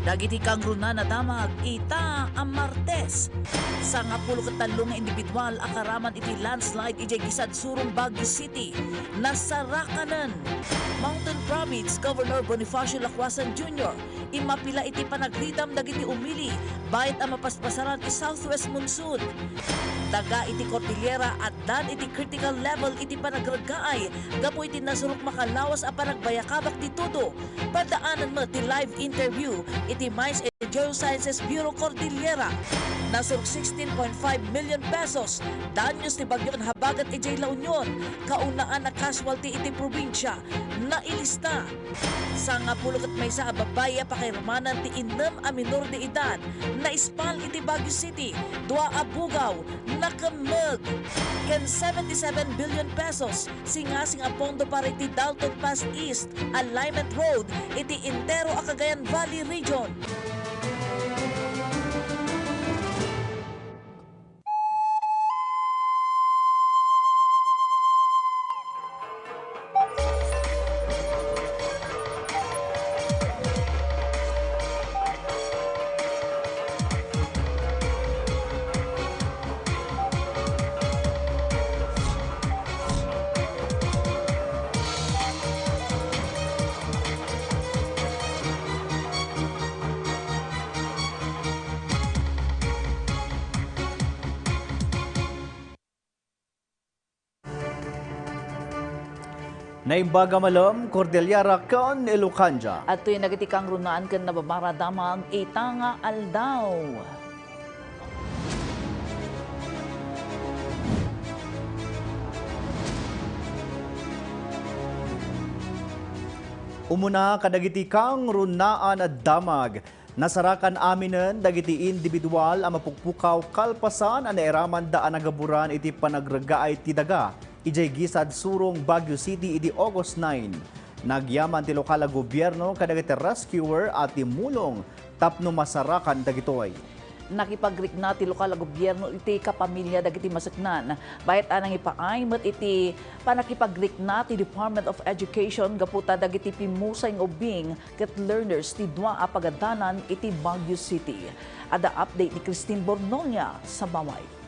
Dagiti kang runa na damag, ita ang Martes. Sa nga pulo katalong nga individual, akaraman iti landslide iti gisad surong Baguio City. Nasarakanan. Mountain Province Governor Bonifacio Lacuasan Jr. Imapila iti panagridam dagiti umili, bayat ang mapaspasaran iti southwest monsoon. Daga iti Cordillera at dan iti critical level iti panagragaay, gapo iti nasurok makalawas a panagbayakabak ti todo. Padaanan mo ti live interview iti Mines and Geosciences Bureau Cordillera. Nasurok 16.5 million pesos. Danyos ti bagyo kan habagat iti La Union. Kaunaan na casualty iti probinsya. Nailista. Sa nga pulok at may sa ababaya pakirmanan ti innem a minor de edad. Naispal iti Baguio City. Dua a bugaw. Nakamag. Ken 77 billion pesos. Singasing a pondo para iti Dalton Pass East. Alignment Road. Iti Intero a Cagayan Valley Region. Naimbaga malam, Cordillera kan Ilocanja. At tuyo nagatikang runaan kan nabamaradamang itanga aldaw. Umuna kadagiti kang runaan at damag. Nasarakan aminen dagiti individual ang mapukpukaw kalpasan ang nairaman daan nagaburan iti panagragaay ti daga. Ijay gisad surong Baguio City iti August 9. Nagyaman ti lokal na gobyerno kadagiti rescuer at timulong tapno masarakan dagitoy. Nakipagrikna ti lokal na gobyerno iti kapamilya dagiti masaknan. Bayat anang ipaay met iti panakipagrikna ti Department of Education gaputa dagiti pimusay ng ubing ket learners ti dua a pagadanan iti Baguio City. Ada update ni Christine Bornolia sa Baway.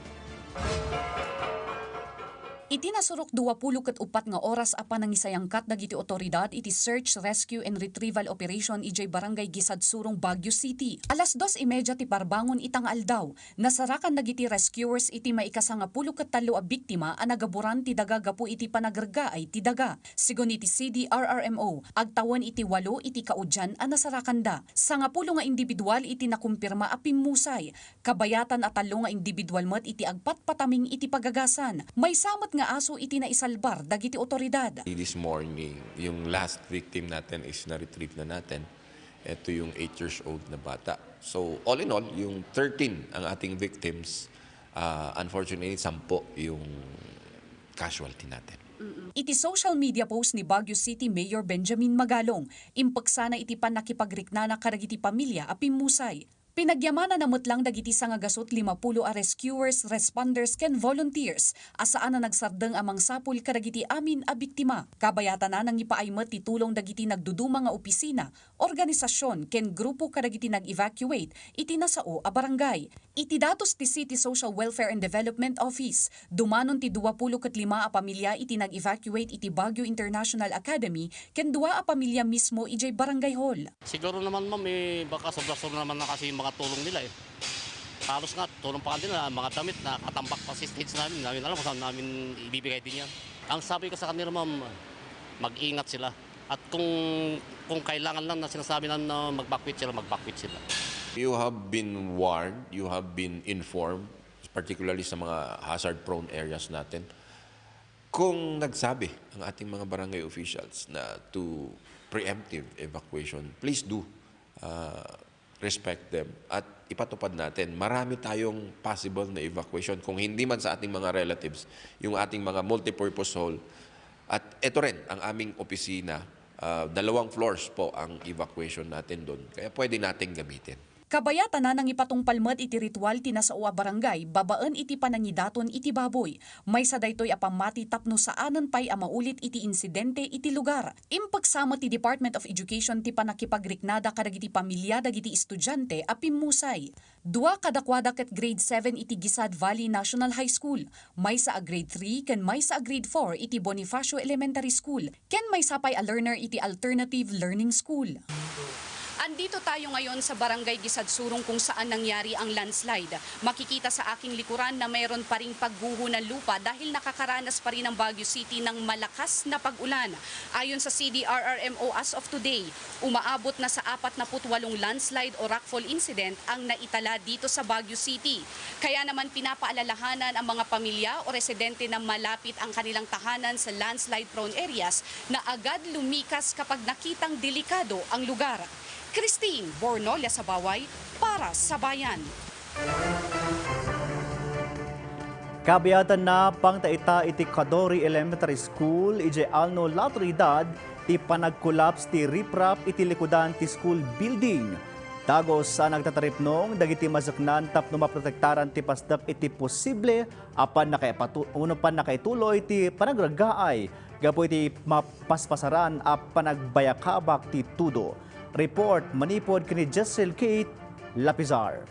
Iti nasurok 24 nga oras apan nangisayangkat dagiti otoridad iti search, rescue and retrieval operation ijay barangay Gisad Surong Baguio City. Alas 2:30 ti parbangon itang aldaw. Nasarakan dagiti rescuers iti maikasanga pulo ket tallo a biktima a nagaburan ti daga gapu iti panagragaay ti daga. Sigon iti CDRRMO, agtawan iti 8 iti kaudyan a nasarakan da. Sanga pulo nga individual iti nakumpirma a pimusay. Kabayatan a tallo nga individual met iti agpatpataming iti pagagasan. May samot nga aso iti naisalbar dagiti otoridad. This morning, yung last victim natin is na-retrieve na natin. Ito yung 8 years old na bata. So all in all, yung 13 ang ating victims, unfortunately 10 yung casualty natin. Iti social media post ni Baguio City Mayor Benjamin Magalong, impaksana iti panakipagriknana kadagiti pamilya a pimusay. Pinagyamana na mutlang dagiti sangagasot 50 a rescuers, responders ken volunteers asaan na nagsardeng amang sapul kadagiti amin a biktima. Kabayatan na nang ipaaymet ti tulong dagiti nagduduma nga opisina, organisasyon ken grupo kadagiti nag-evacuate iti nasao a barangay. Iti datos ti City Social Welfare and Development Office, dumanon ti 25 a pamilya iti nag-evacuate iti Baguio International Academy ken 2 a pamilya mismo ijay barangay hall. Siguro naman ma'am, baka sobra-sobra naman na kasi mga tulong nila eh. Halos nga, tulong pa kanila, mga damit na katambak pa si stage namin. Namin alam kung saan namin ibibigay din yan. Ang sabi ko sa kanila ma'am, mag-ingat sila. At kung kailangan lang na sinasabi na mag-backwit sila, mag-backwit sila. You have been warned, you have been informed, particularly sa mga hazard-prone areas natin. Kung nagsabi ang ating mga barangay officials na to preemptive evacuation, please do respect them at ipatupad natin. Marami tayong possible na evacuation kung hindi man sa ating mga relatives, yung ating mga multipurpose hall. At ito rin ang aming opisina, 2 floors po ang evacuation natin doon. Kaya pwede nating gamitin. Kabayatan na nang ipatong palmat iti ritual tinasaua barangay, babaan iti panangidaton iti baboy. May sa daytoy apamati tapno saanan pay amaulit iti insidente iti lugar. Impagsama ti Department of Education ti panakipagriknada kadagiti pamilya dagiti estudyante a pimmusay. Dua kadakwada ket grade 7 iti Gisad Valley National High School. May sa a grade 3 ken may sa a grade 4 iti Bonifacio Elementary School. Ken may sapay a learner iti Alternative Learning School. Andito tayo ngayon sa Barangay Gisad Surong kung saan nangyari ang landslide. Makikita sa aking likuran na mayroon pa ring pagguho ng lupa dahil nakakaranas pa rin ang Baguio City ng malakas na pag-ulan. Ayon sa CDRRMO as of today, umaabot na sa 48 landslide o rockfall incident ang naitala dito sa Baguio City. Kaya naman pinapaalalahanan ang mga pamilya o residente na malapit ang kanilang tahanan sa landslide prone areas na agad lumikas kapag nakitang delikado ang lugar. Christine Bornolia sa Baway para sa Bayan. Kabayatan na pangtaita iti Cadore Elementary School, ije alno la Trinidad, ti panagkolaps ti riprap iti likudan ti school building. Dagos sa nagtataripnong, dagiti masaknan tapno maprotektaran ti pasdap iti posible apan nakaituloy ti panagragaay, gapo iti mapaspasaran a panagbayakabak ti tudo. Report manipod kini Jessel Kate Lapizar.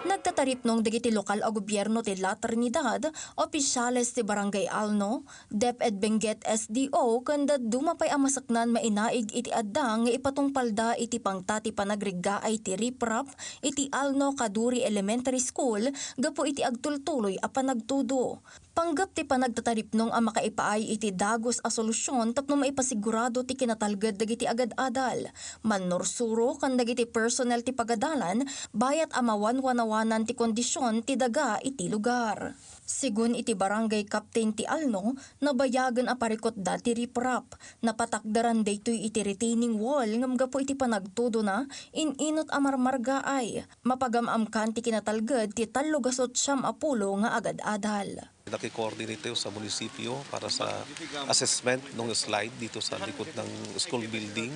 Nagtatarip nung dagiti lokal a gobyerno ti La Trinidad, opisyales ti Barangay Alno, DepEd Benguet SDO, kanda dumapay ang masaknan mainaig iti addang nga ipatungpalda iti pangtati panagrigaay ti riprap iti Alno Cadore Elementary School, gapo iti agtultuloy a panagtudo. Panggap ti panagtatarip nung ang makaipaay iti dagos a solusyon tapno maipasigurado ti kinatalgad dagiti agad-adal. Mannorsuro kan dagiti personnel ti pagadalan, bayat amawan-wanawanan ti kondisyon ti daga iti lugar. Sigun iti barangay captain ti Alno, nabayagan a parikot dati riprap. Napatakdaran daytoy iti retaining wall ngam gapo iti panagtudo na ininot a marmargaay. Mapagamamkan ti kinatalgad ti 310 nga agad-adal. Naki-coordinate sa munisipyo para sa assessment ng slide dito sa likod ng school building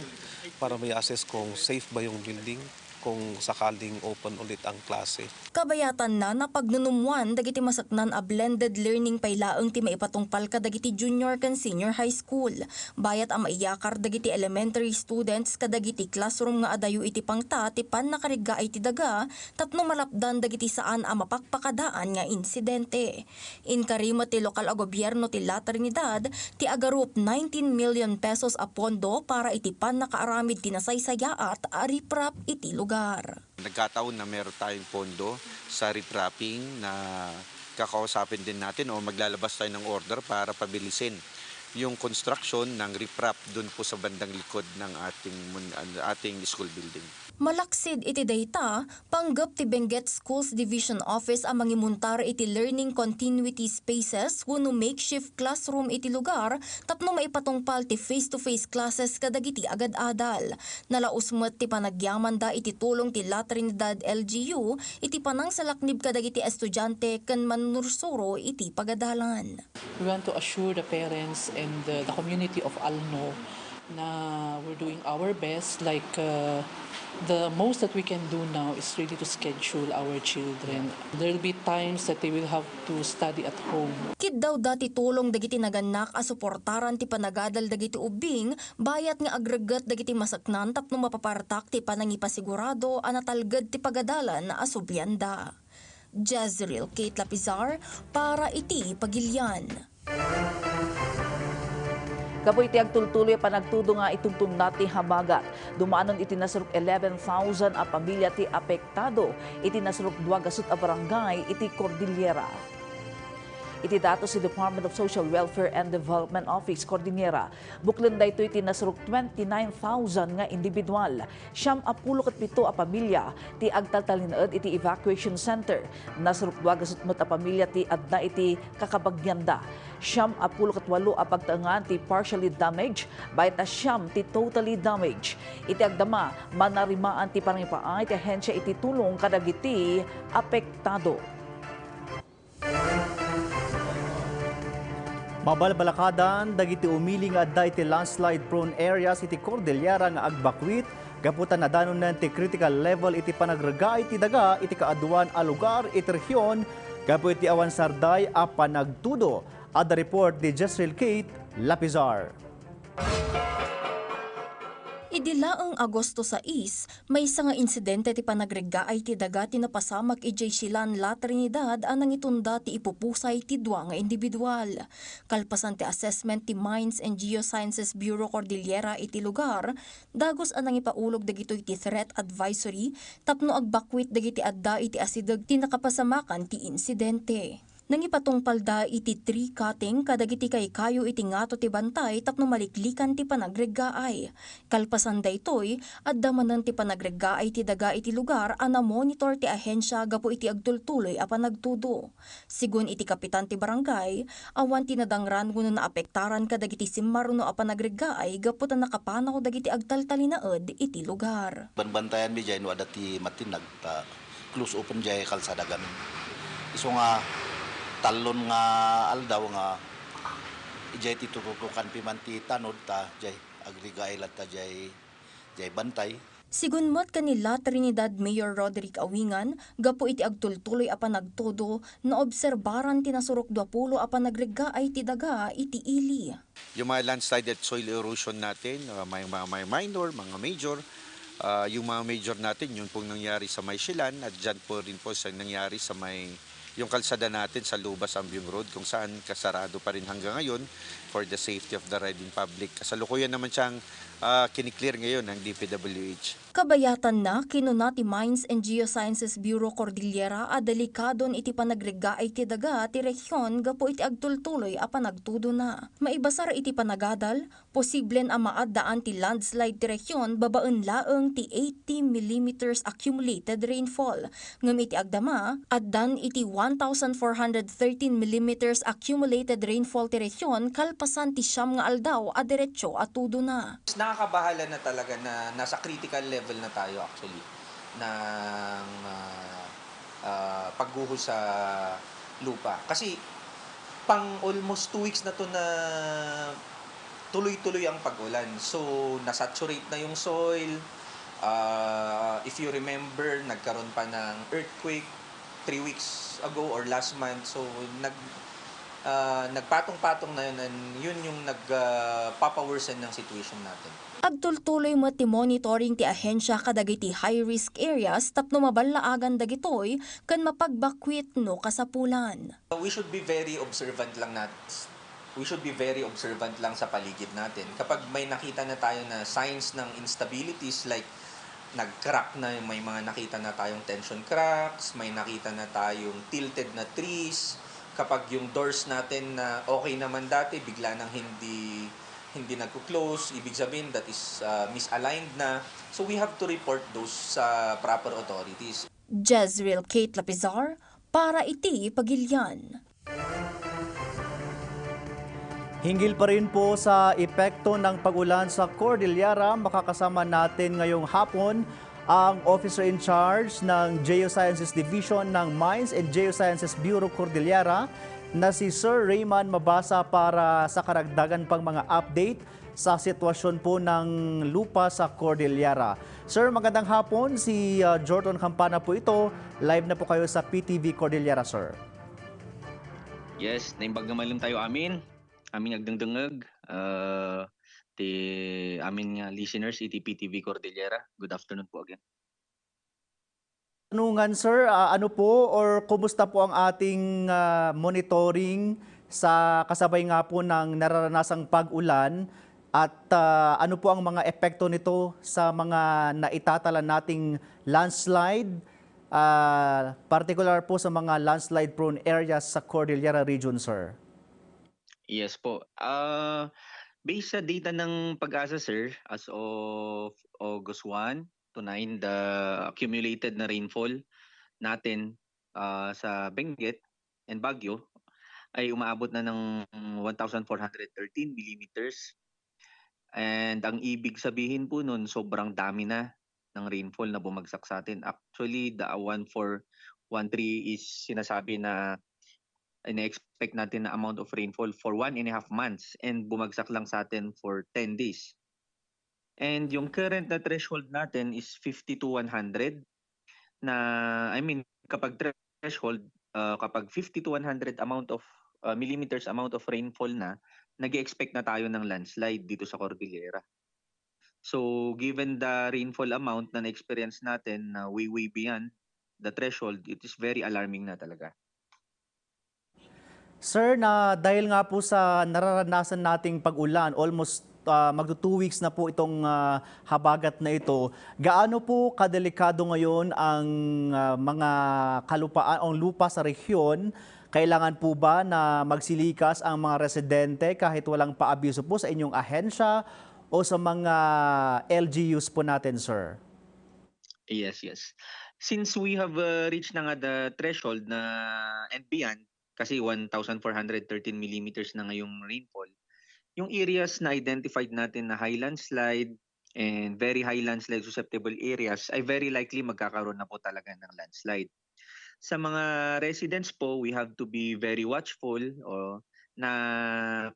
para may assess kung safe ba yung building, kung sakaling open ulit ang klase. Kabayatan na napagnunumwan dagiti masaknan a blended learning paylaeng ti maipatungpal ka dagiti junior ken senior high school. Bayat a maiyakar dagiti elementary students kadagiti classroom nga adayo iti pangta ti pannakarigaay ti daga tapno malapdan dagiti saan a mapakpakadaan nga insidente. Inkarima ti lokal a gobyerno ti La Trinidad ti agarup 19 million pesos a pondo para iti pannakaaramid ti nasaysayaat a riprap iti lugar. Nagkataon na meron tayong pondo sa riprapping na kakausapin din natin o maglalabas tayo ng order para pabilisin yung construction ng riprap doon po sa bandang likod ng ating school building. Malaksid iti data, panggap ti Benguet Schools Division Office ang mangimuntar iti learning continuity spaces wenno makeshift classroom iti lugar tapno maipatungpal ti face-to-face classes kadagiti agad-adal. Nalausmet ti panagyaman da iti tulong ti La Trinidad LGU iti panang salaknib kadagiti estudyante ken mannursuro iti pagadalan. We want to assure the parents and the community of Alno na we're doing our best. The most that we can do now is really to schedule our children. There will be times that they will have to study at home. Kid daw dati tulong dagiti naganak a suportaran ti panagadal dagiti ubing, bayat nga agregat dagiti masaknan tapno mapapartak ti panangipasigurado a natalged ti pagadalan a subyanda. Jezreel Kate Lapizar para iti Pagilian. Kapoy iti agtultuloy panagtudo nga itungtun nati habagat. Dumaanon iti nasaruk 11,000 a pamilya ti apektado. Iti nasaruk 2 gasut a barangay iti Cordillera. Iti datos si Department of Social Welfare and Development Office, Cordillera. Buklan da ito iti nasaruk 29,000 nga individual. 77 a pamilya ti agtaltalinaed iti evacuation center. Nasaruk 2 gasutmet a pamilya ti adna iti kakabagyanda. 78 a pagtaangan ti partially damaged, bayat na 9 ti totally damaged. Iti agdama, manarimaan ti pangipaay ti ahensya iti tulong kadagiti apektado. Mabalbalakadan, dagiti umiling adda iti landslide prone areas iti Cordillera nga agbakwit, gaputan na danon ti critical level iti panagraga iti daga iti kaaduan a lugar iti rehiyon, gapu iti awan sarday a panagtudo. Ada report ni Jezreel Kate Lapizar. Idilaang Agosto 6, may isa nga insidente ti panagregaay ti daga ti napasamak ijay silan La Trinidad anang itunda ti ipupusay ti dua nga individual. Kalpasan ti assessment ti Mines and Geosciences Bureau Cordillera iti lugar, dagos anang ipaulog dagito iti threat advisory tapno agbakwit dagiti adda iti asideg ti nakapasamakan ti insidente. Nang ipatungpalda iti tree cutting kadagiti kay kayo iti ngato ti bantay tapno maliklikan ti panagregaay. Kalpasan daytoy adda manen ti panagregaay ti daga iti lugar ana monitor ti ahensya gapu iti agtultuloy a panagtudo. Sigun iti kapitan ti barangay, awan tinadangran wenno naapektaran kadagiti simmaruno a panagregaay gapu ta nakapanaw dagiti agtaltalinaed iti lugar. Banbantayan mi dyan wada ti matinag ta close open jay kalsada gamin. Iso nga talon nga aldaw nga ijay ti tututukan piman ti tanod ta jay agrigay lat ta jay bantay. Sigunmat kanila Trinidad Mayor Roderick Awingan, gapo iti agtultuloy a panagtudo na obserbaran ti nasurok 20 a panagregaay ti daga iti ili. Yung mga landslide at soil erosion natin, may mga minor, mga major, yung mga major natin, yun pong nangyari sa may Silan at dyan po rin po sa nangyari sa may yung kalsada natin sa Lubas Ambiong Road kung saan kasarado pa rin hanggang ngayon for the safety of the riding public. Kasalukuyan naman siyang kiniklear ngayon ng DPWH. Kabayatan na kinuna ti Mines and Geosciences Bureau Cordillera a delikadon iti panagregaay ti daga ti rehiyon gapo iti agtultuloy a panagtudo na. Maibasar iti panagadal, posiblen a maaddaan ti landslide ti rehiyon babaen laeng ti 80 millimeters accumulated rainfall. Ngem iti agdama, addan iti 1,413 millimeters accumulated rainfall ti rehiyon kalpasan ti siyam nga aldaw a diretso a tudo na. Nakakabahala na talaga na nasa critical level na tayo actually ng pagguho sa lupa. Kasi pang almost 2 weeks na to na tuloy-tuloy ang pag-ulan. So nasaturate na yung soil. If you remember, nagkaroon pa ng earthquake 3 weeks ago or last month. So nagpatong-patong na yun and yun yung nagpapaworsen ng situation natin. Agtultuloy mo ti monitoring ti ahensya kadagiti high-risk areas tapno mabalaagan dagitoy kan mapagbakwit no kasapulan. We should be very observant lang sa paligid natin. Kapag may nakita na tayo na signs ng instabilities like nag-crack na, may mga nakita na tayong tension cracks, may nakita na tayong tilted na trees, kapag yung doors natin na okay naman dati, bigla nang hindi nagko-close, ibig sabihin that is misaligned na. So we have to report those sa proper authorities. Jezreel Kate Lapizar, para iti Pagilian. Hinggil pa rin po sa epekto ng pag-ulan sa Cordillera, makakasama natin ngayong hapon ang Officer in Charge ng Geosciences Division ng Mines and Geosciences Bureau Cordillera na si Sir Raymond Mabasa para sa karagdagan pang mga update sa sitwasyon po ng lupa sa Cordillera. Sir, magandang hapon. Si Jordan Campana po ito. Live na po kayo sa PTV Cordillera, sir. Yes, naimbag naman lang tayo amin nagdangdangag. Ti amin nga listeners, iti PTV Cordillera. Good afternoon po again. Tanungan, sir, ano po or kumusta po ang ating monitoring sa kasabay nga po ng nararanasang pag-ulan at ano po ang mga epekto nito sa mga naitatala nating landslide, particular po sa mga landslide prone areas sa Cordillera region, sir? Yes po. Based sa data ng Pag-asa, sir, as of August 1 to 9, the accumulated na rainfall natin sa Benguet and Baguio ay umaabot na ng 1,413 millimeters. And ang ibig sabihin po nun, sobrang dami na ng rainfall na bumagsak sa atin. Actually, the 1413 is sinasabi na ina-expect natin na amount of rainfall for 1.5 months and bumagsak lang sa atin for 10 days. And yung current na threshold natin is 50 to 100 na, kapag threshold, kapag 50 to 100 amount of millimeters amount of rainfall na, nag-expect na tayo ng landslide dito sa Cordillera. So given the rainfall amount na na-experience natin na way beyond the threshold, it is very alarming na talaga. Sir, na dahil nga po sa nararanasan nating pag-ulan, almost magto 2 weeks na po itong habagat na ito, gaano po kadelikado ngayon ang mga kalupaan o lupa sa rehiyon? Kailangan po ba na magsilikas ang mga residente kahit walang paabiso po sa inyong ahensya o sa mga LGUs po natin, sir? Yes. Since we have reached na nga the threshold na and beyond, kasi 1,413 millimeters na ngayong rainfall, yung areas na identified natin na high landslide and very high landslide susceptible areas ay very likely magkakaroon na po talaga ng landslide. Sa mga residents po, we have to be very watchful na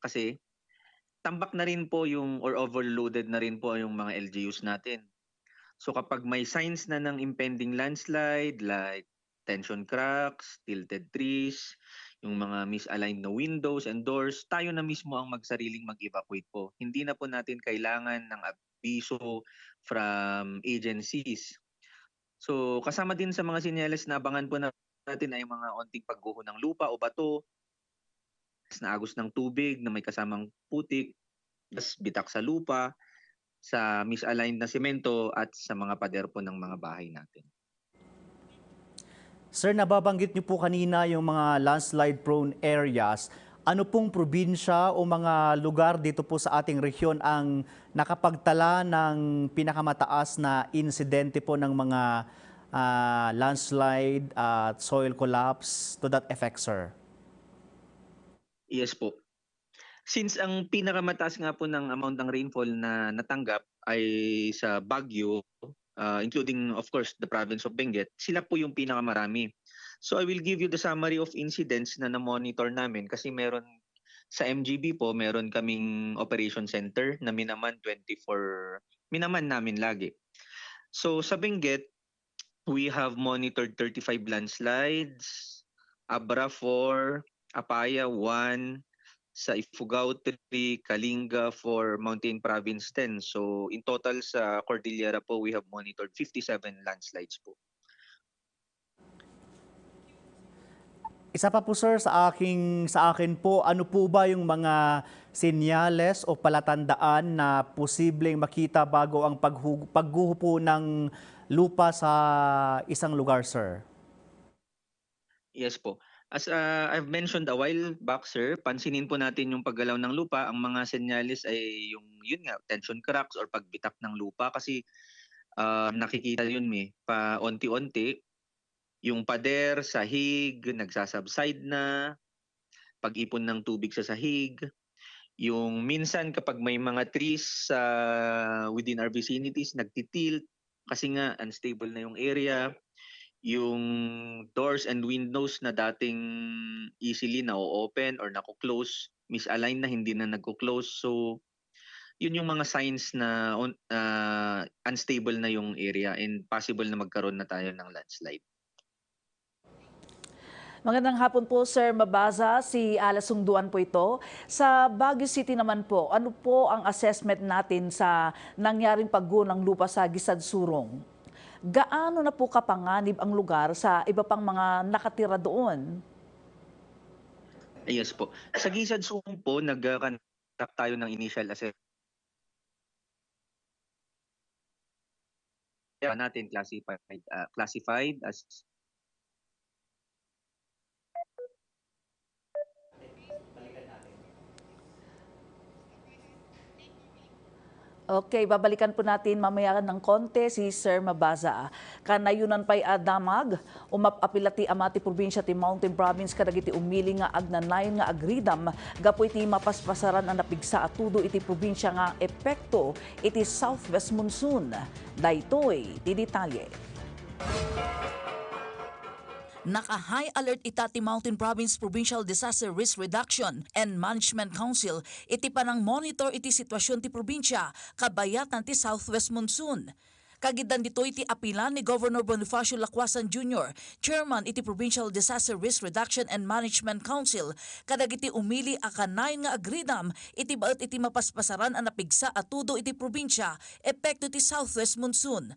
kasi tambak na rin po yung or overloaded na rin po yung mga LGUs natin. So kapag may signs na ng impending landslide like tension cracks, tilted trees, yung mga misaligned na windows and doors, tayo na mismo ang magsariling mag-evacuate po. Hindi na po natin kailangan ng abiso from agencies. So kasama din sa mga senyales na abangan po natin ay mga onting pagguho ng lupa o bato, na agos ng tubig na may kasamang putik, bitak sa lupa, sa misaligned na semento at sa mga pader po ng mga bahay natin. Sir, nababanggit niyo po kanina yung mga landslide-prone areas. Ano pong probinsya o mga lugar dito po sa ating rehiyon ang nakapagtala ng pinakamataas na insidente po ng mga landslide at soil collapse to that effect, sir? Yes po. Since ang pinakamataas nga po ng amount ng rainfall na natanggap ay sa Baguio, including of course the province of Benguet, sila po yung pinakamarami. So I will give you the summary of incidents na na-monitor namin kasi meron sa MGB po, meron kaming operation center na minaman namin lagi. So sa Benguet, we have monitored 35 landslides, Abra 4, Apaya 1, sa Ifugao 3, Kalinga for Mountain Province 10. So in total sa Cordillera po, we have monitored 57 landslides po. Isa pa po, sir, sa akin po, ano po ba yung mga senyales o palatandaan na posibleng makita bago ang pagguho po ng lupa sa isang lugar, sir? Yes po. As I've mentioned a while back, sir, pansinin po natin yung paggalaw ng lupa. Ang mga senyales ay yun nga, tension cracks or pagbitak ng lupa kasi nakikita yun pa onti-onti. Yung pader, sahig, nagsasubside na, pag-ipon ng tubig sa sahig. Yung minsan kapag may mga trees within our vicinities, nagtitilt kasi nga unstable na yung area. Yung doors and windows na dating easily na-open or nako-close, misaligned na, hindi na nagko-close. So, yun yung mga signs na unstable na yung area and possible na magkaroon na tayo ng landslide. Magandang hapon po, Sir Mabaza. Si Ala Sungduan po ito. Sa Baguio City naman po, ano po ang assessment natin sa nangyaring pagguho ng lupa sa Gisad-Surong? Gaano na po kapanganib ang lugar sa iba pang mga nakatira doon? Yes po. Sa Gisad-Surong po, nag-conduct tayo ng initial assessment. Natin classified as Okay, babalikan po natin mamaya ng konti si Sir Mabaza. Kanayunan pa'y adamag, umapapilati amati probinsya ti Mountain Province kadagiti umili nga agnanayon nga agridam, gapo iti mapaspasaran ang napigsa at tudo iti probinsya nga epekto iti southwest monsoon. Daytoy, ti detalye. Naka-high alert itati Mountain Province Provincial Disaster Risk Reduction and Management Council iti panang monitor iti sitwasyon ti probinsya kabayatan ti southwest monsoon. Kagidan dito iti apilan ni Governor Bonifacio Lacuasan Jr., Chairman iti Provincial Disaster Risk Reduction and Management Council, kadagiti umili akanayon nga agridam iti baet iti mapaspasaran ang napigsa at tudo iti probinsya epekto ti southwest monsoon.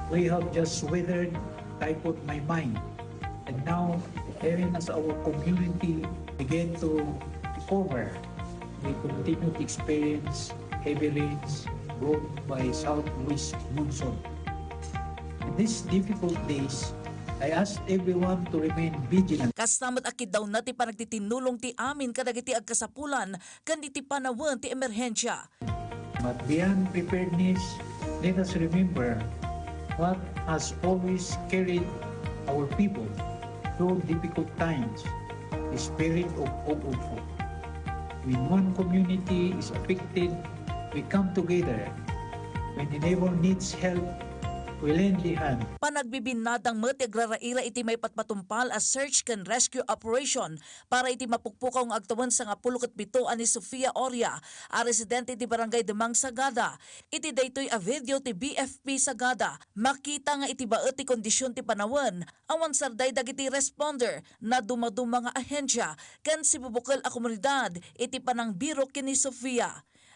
We have just weathered Typhoon Maymay, and now even as our community begin to recover, we continue to experience heavy rains brought by southwest monsoon. In these difficult days, I ask everyone to remain vigilant. Kastamat akid daw na ti panagtitinulong ti amin kadagiti agkasapulan kandi ti panawen ti emerhensya. But beyond preparedness, let us remember what has always carried our people through difficult times, the spirit of hope. When one community is affected, we come together. When the neighbor needs help, we lend a hand. Panagbibinadang matiagraraira iti may patpatumpal as search and rescue operation para iti mapukpukaw ng agtawan sa nga 17 ani Sofia Oria, a residente ti Barangay Demang Sagada. Iti daytoy a video ti BFP Sagada. Makita nga iti baet ti kondisyon ti panawen, awan sarday dagiti responder na dumaduma nga ahensya ken si bubukal a komunidad iti panang biro kini Sofia.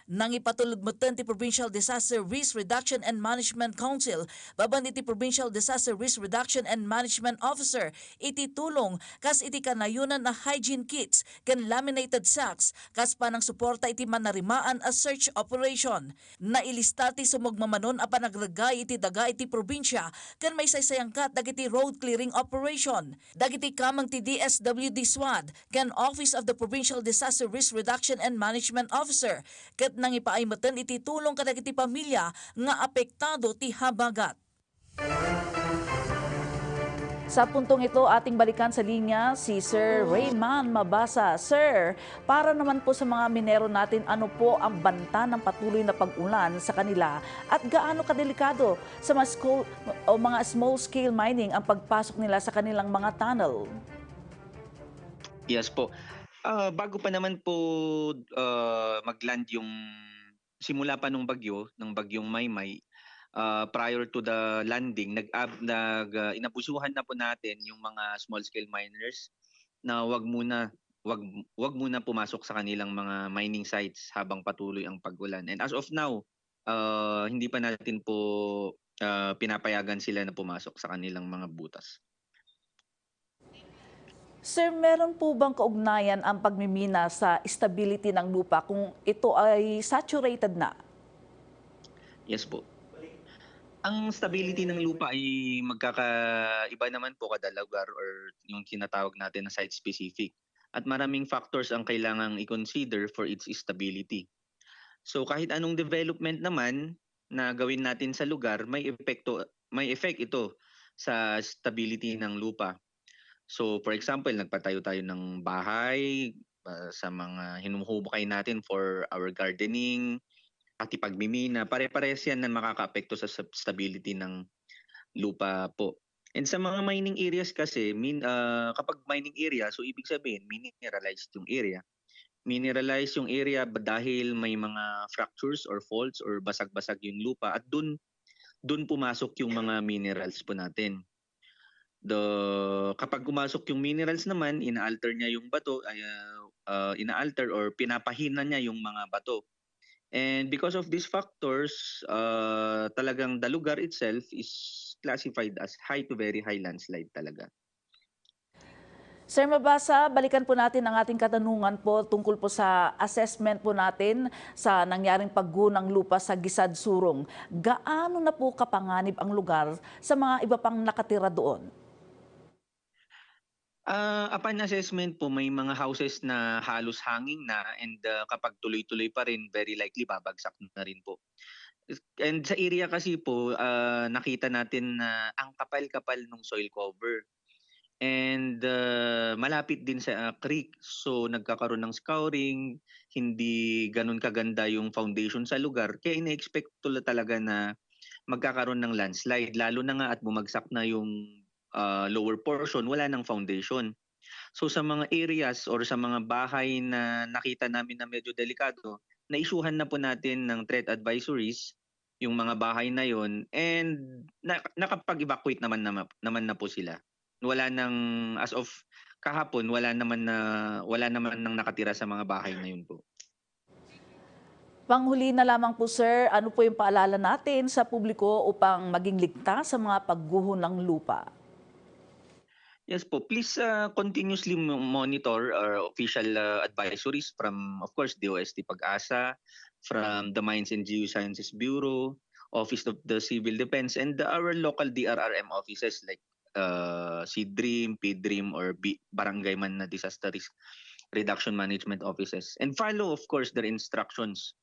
Nang ipatulugmutan ti Provincial Disaster Risk Reduction and Management Council, baban iti Provincial Disaster Risk Reduction and Management Officer, iti tulong kas iti kanayunan na hygiene kits ken laminated sacks kas panang suporta iti manarimaan a search operation. Nailista ti sumugmamanon a panagragay iti daga iti probinsya ken may saysayangkat dagiti road clearing operation. Dagiti kamang ti DSWD SWAD ken Office of the Provincial Disaster Risk Reduction and Management Officer ket nang ipaaymaten iti tulong kadagiti pamilya nga apektado ti habagat. Sa puntong ito, ating balikan sa linya si Sir Rayman Mabasa. Sir, para naman po sa mga minero natin, ano po ang banta ng patuloy na pag-ulan sa kanila at gaano kadelikado sa mga small-scale mining ang pagpasok nila sa kanilang mga tunnel? Yes po. Bago pa naman po mag-land yung simula pa ng bagyong Maymay, prior to the landing, inabusuhan na po natin yung mga small scale miners na wag muna pumasok sa kanilang mga mining sites habang patuloy ang pag-ulan. And as of now, hindi pa natin po pinapayagan sila na pumasok sa kanilang mga butas. Sir, meron po bang kaugnayan ang pagmimina sa stability ng lupa kung ito ay saturated na? Yes po. Ang stability ng lupa ay magkakaiba naman po kada lugar or yung tinatawag natin na site specific. At maraming factors ang kailangang i-consider for its stability. So kahit anong development naman na gawin natin sa lugar, may effect ito sa stability ng lupa. So for example, nagpatayo tayo ng bahay sa mga hinuhubukay natin for our gardening, at pagmimina, pare-parehas yan na makakaapekto sa stability ng lupa po. And sa mga mining areas kasi, kapag mining area, so ibig sabihin, mineralized yung area. Mineralized yung area dahil may mga fractures or faults or basag-basag yung lupa at dun pumasok yung mga minerals po natin. Kapag pumasok yung minerals naman, ina-alter niya yung bato, ina-alter or pinapahina niya yung mga bato. And because of these factors, talagang the lugar itself is classified as high to very high landslide talaga. Sir Mabasa, balikan po natin ang ating katanungan po tungkol po sa assessment po natin sa nangyaring paggunang lupa sa Gisad Surong. Gaano na po kapanganib ang lugar sa mga iba pang nakatira doon? Upon assessment po, may mga houses na halos hanging na and kapag tuloy-tuloy pa rin, very likely babagsak na rin po. And sa area kasi po, nakita natin na ang kapal-kapal ng soil cover. And malapit din sa creek, so nagkakaroon ng scouring, hindi ganun kaganda yung foundation sa lugar. Kaya ina-expect talaga na magkakaroon ng landslide, lalo na nga at bumagsak na yung lower portion, wala ng foundation. So sa mga areas or sa mga bahay na nakita namin na medyo delikado, na-issuehan na po natin ng threat advisories yung mga bahay na yon, and nakapag-evacuate naman na po sila. Wala nang, as of kahapon, wala naman nang nakatira sa mga bahay na yun po. Panghuli na lamang po sir, ano po yung paalala natin sa publiko upang maging ligtas sa mga pagguho ng lupa? Yes po, please continuously monitor our official advisories from, of course, DOST Pag-asa, from the Mines and Geosciences Bureau, Office of the Civil Defense, and our local DRRM offices like CDREAM, PDREAM, or Barangay Man na Disaster Risk Reduction Management offices. And follow, of course, their instructions.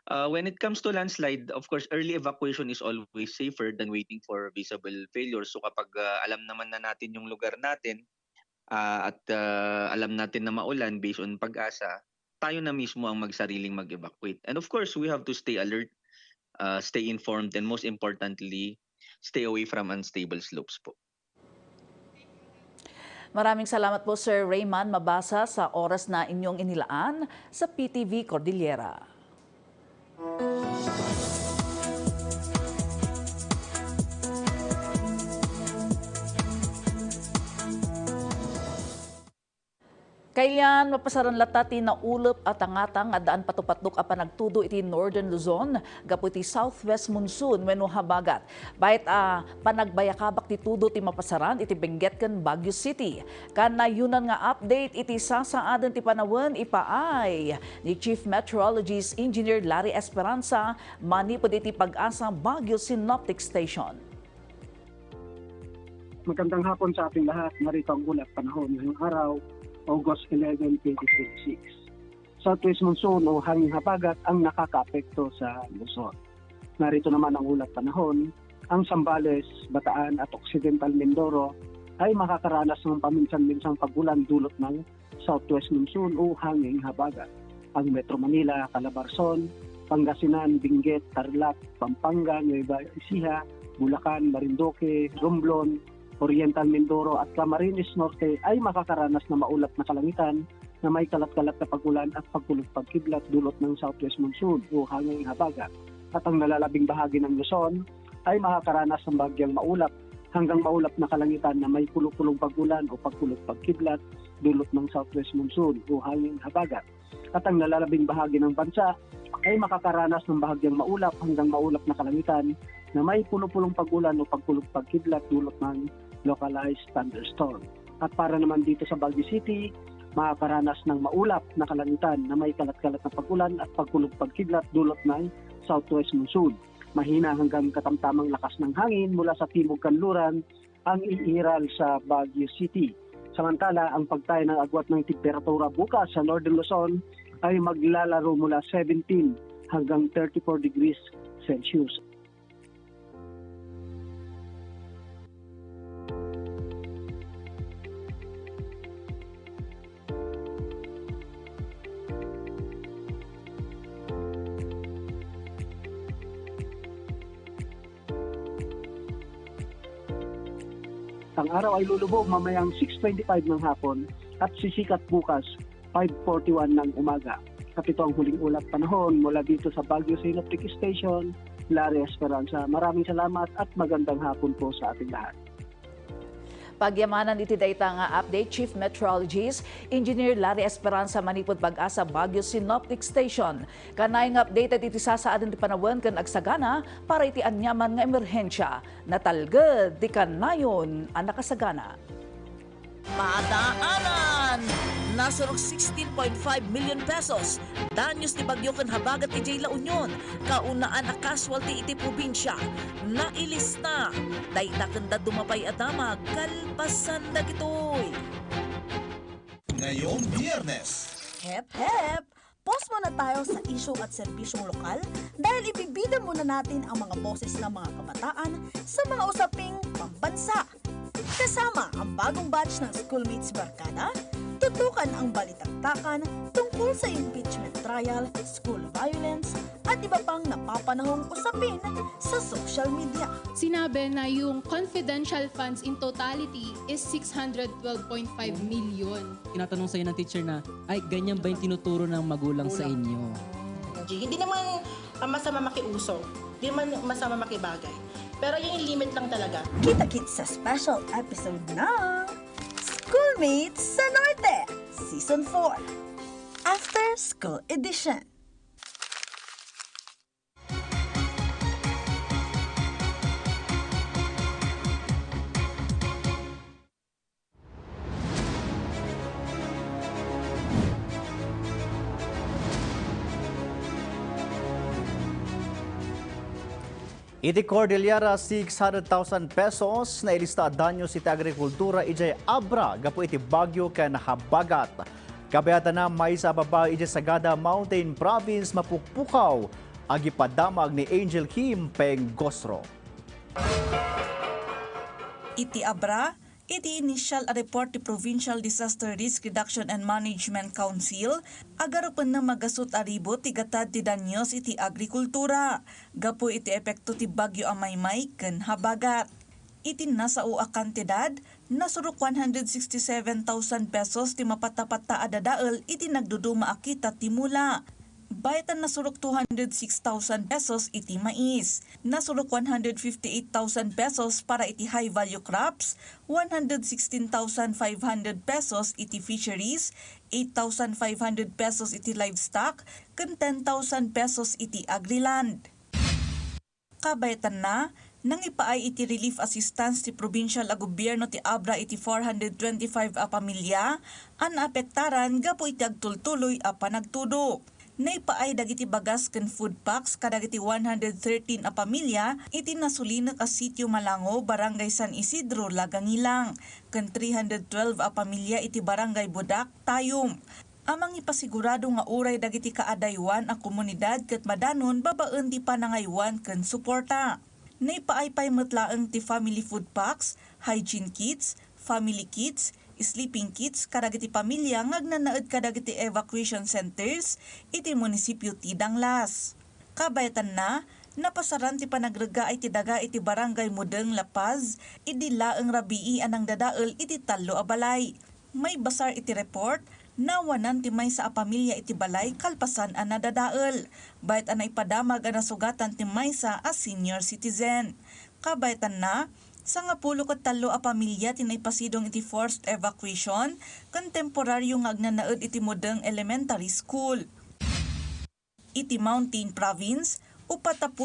When it comes to landslide, of course, early evacuation is always safer than waiting for visible failures. So kapag alam naman na natin yung lugar natin at alam natin na maulan based on Pag-asa, tayo na mismo ang magsariling mag-evacuate. And of course, we have to stay alert, stay informed, and most importantly, stay away from unstable slopes po. Maraming salamat po Sir Raymond Mabasa sa oras na inyong inilaan sa PTV Cordillera. Kailan mapasaran latati na ulap at angatang at daan patupatok apan nagtudo iti Northern Luzon, gaputi Southwest Monsoon wenno habagat. Bayat panagbayakabak ti tudo ti mapasaran iti Benguet ken Baguio City. Kanayunan nga update iti sasaaden ti panawon ipaay ni Chief Meteorologist Engineer Larry Esperanza manipod iti Pag-asa Baguio Synoptic Station. Magandang hapon sa ating lahat. Narito ang ulat panahon ngayong araw, August 11, 2026. Southwest monsoon o hangin habagat ang nakakaapekto sa Luzon. Narito naman ang ulat panahon. Ang Zambales, Bataan at Occidental Mindoro ay makakaranas ng paminsan-minsang pagulan dulot ng Southwest monsoon o hangin habagat. Ang Metro Manila, Calabarzon, Pangasinan, Benguet, Tarlac, Pampanga, Nueva Ecija, Bulacan, Marinduque, Romblon, Oriental Mindoro at Camarines Norte ay makakaranas na maulap na kalangitan na may kalat-kalat na pagulan at pagkulog-pagkidlat dulot ng Southwest monsoon o hangin habagat. At ang nalalabing bahagi ng Luzon ay makakaranas ng bagyang maulap hanggang maulap na kalangitan na may kulog-kulong pagulan o pagkulog-pagkidlat dulot ng Southwest monsoon o hangin habagat. At ang nalalabing bahagi ng bansa ay makakaranas ng bahagyang maulap hanggang maulap na kalangitan na may pulo-pulong pagulan o pagkulog-pagkidlat dulot ng localized thunderstorm. At para naman dito sa Baguio City, makakaranas ng maulap na kalangitan na may kalat-kalat na pagulan at pagkulog-pagkidlat dulot ng Southwest monsoon. Mahina hanggang katamtamang lakas ng hangin mula sa timog kanluran ang iiral sa Baguio City. Samantala, ang pagtayo ng agwat ng temperatura bukas sa Northern Luzon ay maglalaro mula 17 hanggang 34 degrees Celsius. Ang araw ay lulubog mamayang 6:25 ng hapon at sisikat bukas 5:41 ng umaga. At ito ang huling ulat panahon mula dito sa Baguio Synoptic Station, Larry Esperanza. Maraming salamat at magandang hapon po sa ating lahat. Pagyamanan iti dayta nga update Chief Meteorologist Engineer Larry Esperanza manipod Pag-asa Baguio Synoptic Station. Kanay nga updated iti sasaaden ti panawon ken agsagana para iti anyaman nga emerhensya. Natalged di kanayon ang nakasagana. Madaanan! Nasurok 16.5 million pesos. Danyos ti bagyo ken habagat iti La Union. Kaunaan a casualty iti probinsya. Nailis na. Dayta ken da dumapay a damag kalpasan dagitoy. Ngayong Biyernes. Hep, hep! Pause muna tayo sa isyu at serbisyong lokal dahil ibibida muna natin ang mga boses ng mga kabataan sa mga usaping pambansa. Kasama ang bagong batch ng Schoolmates Barkada, tutukan ang balitaktakan tungkol sa impeachment trial, school violence, at iba pang napapalala panahong usapin sa social media. Sinabi na yung confidential funds in totality is 612.5 million. Tinatanong sa'yo ng teacher na, ay, ganyan ba yung tinuturo ng magulang sa inyo? Hindi naman masama makiuso. Hindi naman masama makibagay. Pero yung limit lang talaga. Kita-kits sa special episode ng Schoolmates sa Norte, Season 4, After School Edition. Iti Cordillera 600,000 pesos na ilista danyo si Agrikultura ijay abra gapo iti bagyo ken habagat. Kabayatan na may sa baba ijay Sagada Mountain Province mapukpukaw agi padamag ni Angel Kim Pengosro. Iti abra, iti initial report ti Provincial Disaster Risk Reduction and Management Council, agarupan na magasot aribo ti gatad ti danyos iti agrikultura, gapo iti epekto ti bagyo amaymay ken habagat. Iti nasao a kantidad, nasurok 167,000 pesos ti mapatapata adadael iti nagduduma akita ti mula. Bayatan nasurok 206,000 pesos iti mais, nasurok 158,000 pesos para iti high value crops, 116,500 pesos iti fisheries, 8,500 pesos iti livestock, ken 10,000 pesos iti agriland. Kabayatan na, nang ipaay iti relief assistance ti provincial a gobyerno ti abra iti 425 a pamilya, an apektaran gapo iti agtultuloy a panagtudo. Naipaay dagiti bagas ken food packs kadagiti 113 a pamilya iti nasulinak a sitio Malango, Barangay San Isidro, Lagangilang, ken 312 a pamilya iti Barangay Budak, Tayum. Amang ipasigurado nga uray dagiti kaadaywan a komunidad ket madanon babaen ti panangaywan ken suporta. Naipaay pay metlaeng ti family food packs, hygiene kits, family kits, sleeping kits kadagiti pamilya ngagnanaed kadagiti evacuation centers iti munisipyo ti Danglas. Kabayatan na, napasaran ti panagrega iti daga iti Barangay Mudeng, La Paz, idi laeng rabii anang dadael iti tallo a balay. May basar iti report, nawanan ti maysa a pamilya iti balay kalpasan a nadadael. Bayat anay padamag a nasugatan ti maysa a senior citizen. Kabayatan na, sa nga 13 a pamilya tinaypasidong iti forced evacuation, kontemporaryo nga agnanaed iti Mudeng Elementary School. Iti Mountain Province, 48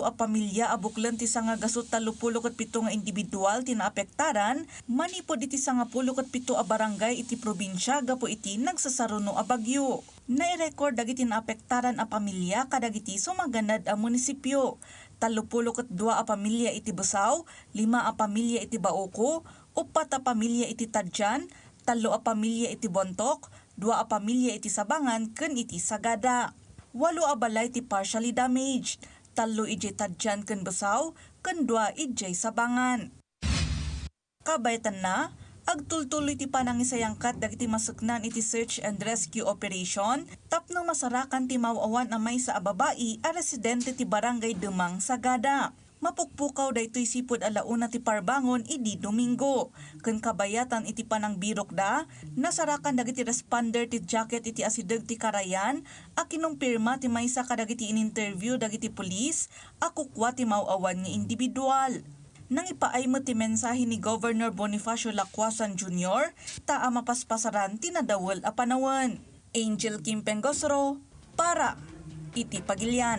a pamilya abuklen ti sanga gasot 37 nga individual tinaapektaran, manipod iti sanga 17 a barangay iti probinsya gapo iti nagsasaruno a bagyo. Nai-record dagiti naapektaran a pamilya kadagiti sumaganad a munisipyo. 32 a pamilya iti Busaw, 5 a pamilya iti Baoko, 4 a pamilya iti Tadjan, 3 a pamilya iti Bontok, 2 a pamilya iti Sabangan ken iti Sagada. 8 a balay ti partially damaged, 3 ijay Tadjan ken Busaw, ken 2 ijay Sabangan. Kabayatan na, agtultuloy ti panangisayangkat dagiti masuknan iti search and rescue operation tapno masarakan ti mawawan a maysa a babae a residente ti Barangay Demang, Sagada. Mapukpukaw daytoy sipud alauna ti parbangon idi Domingo. Ken kabayatan iti panangbirok da, nasarakan dagiti responder ti jacket iti asideg ti Karayan, a kinumpirma ti maysa kadagiti in-interview dagiti pulis, a kukwa ti mawawan nga individual. Nang ipaay mo ti mensahe ni Governor Bonifacio Lacuasan Jr., taa mapaspasaran tinadawal a panawan. Angel Kim Pengosro, para iti Pagilian.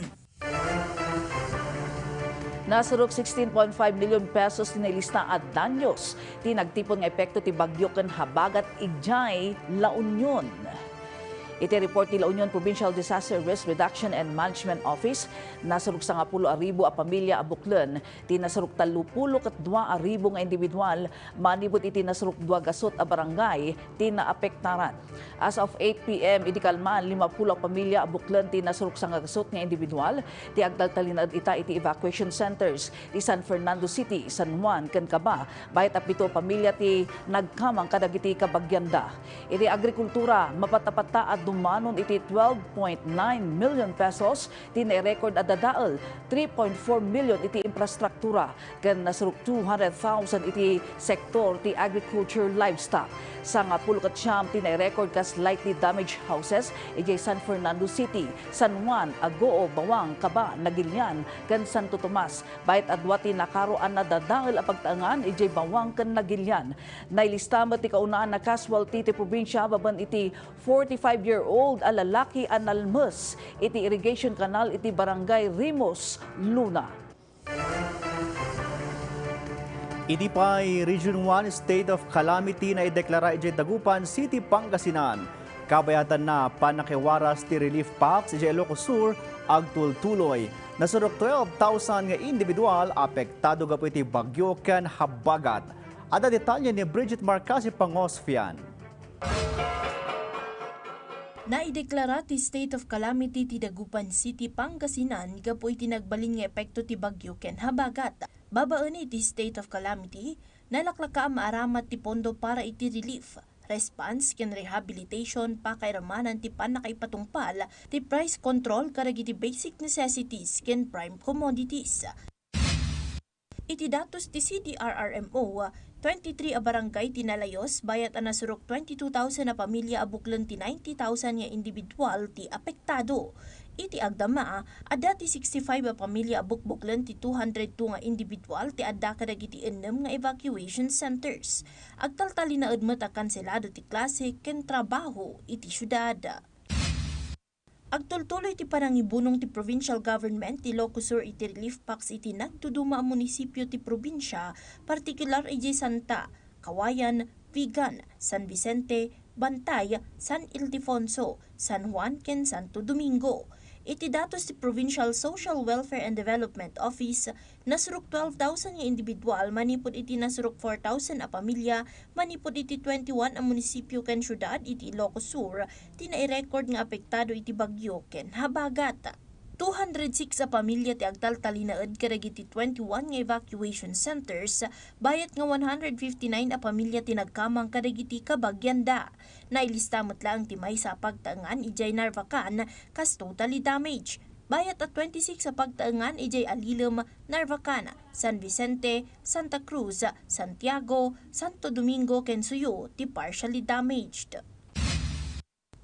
Nasurok 16.5 million pesos tinilista at danyos. Tinagtipon nga epekto ti bagyo ken habagat igjay La Union. Iti report ni La Union Provincial Disaster Risk Reduction and Management Office, nasurok 10,000 a pamilya abuklen, tinasurok 32,000 nga individual, manibot iti nasurok 2 gasot a barangay, tinaapektaran. As of 8 p.m. iti kalman 50 pamilya abuklen, tinasurok 9 gasot nga individual, ti agdaltalinad ita iti evacuation centers, ti San Fernando City, San Juan, ken Caba, bayat apito pamilya ti nagkamang kadagiti kabagyanda. Iti agrikultura, mapatapata at dumanon iti 12.9 million pesos tine-record at dadaal 3.4 million iti infrastruktura ken nasaruk 200,000 iti sektor ti agriculture livestock. Sa nga pulkat siyam tine-record ka slightly damaged houses iti San Fernando City, San Juan, Agoo, Bawang, Caba, Nagilian ken Santo Tomas. Bayat adwati nakaroan na dadaal a pagtaangan iti Bawang ken Nagilian. Nailista met ti kaunaan na casualty ti probinsya baban iti 45-year-old a lalaki a nalmes iti irrigation canal iti barangay Rimos, Luna. Iti pa'y Region 1 State of Calamity na ideklara iti Dagupan City, Pangasinan. Kabayatan na panakiwaras ti relief packs iti Ilocos Sur agtultuloy. Nasurok 12,000 nga individual apektado gapo iti bagyo ken habagat. Ada detalye ni Bridget Marcasi Pangosfian. Naideklara ti State of Calamity ti Dagupan City, Pangasinan gapo iti nagbalin nga epekto ti bagyo ken habagat. Babaan iti State of Calamity, nalaklaka ang maaramat ti pondo para iti relief, response ken rehabilitation pakairamanan ti panakaipatungpal ti price control karagiti basic necessities ken prime commodities. Iti datos ti CDRRMO, 23 a barangay tinalayos bayat a nasurok 22,000 na pamilya abuklan ti 90,000 nga individual ti apektado. Iti agdama, adda ti 65 a pamilya abukbuklan ti 202 nga individual ti adda kadagiti 6 nga evacuation centers. Agtaltali na udmet a kanselado ti klase ken trabaho iti syudad. Agtultuloy ti panangibunong ti provincial government ti Ilocos Sur iti relief packs iti nagtuduma a munisipyo ti probinsya, partikular iti Santa, Kawayan, Vigan, San Vicente, Bantay, San Ildefonso, San Juan ken Santo Domingo. Iti datos ti Provincial Social Welfare and Development Office, nasurok 12,000 nga individual, manipod iti nasurok 4,000 a pamilya, manipod iti 21 a munisipyo ken syudad iti Ilocos Sur, tinai-record nga apektado iti bagyo ken habagat. 206 a pamilya ti agtaltalinaed kadagiti 21 nga evacuation centers, bayat nga 159 a pamilya ti nagkamang kadagiti kabagyanda. Nailista metla ang timay sa pagtaangan ijay Narvacan kas totally damaged. Bayat at 26 sa pagtaangan ijay Alilem, Narvacan, San Vicente, Santa Cruz, Santiago, Santo Domingo ken Suyo ti partially damaged.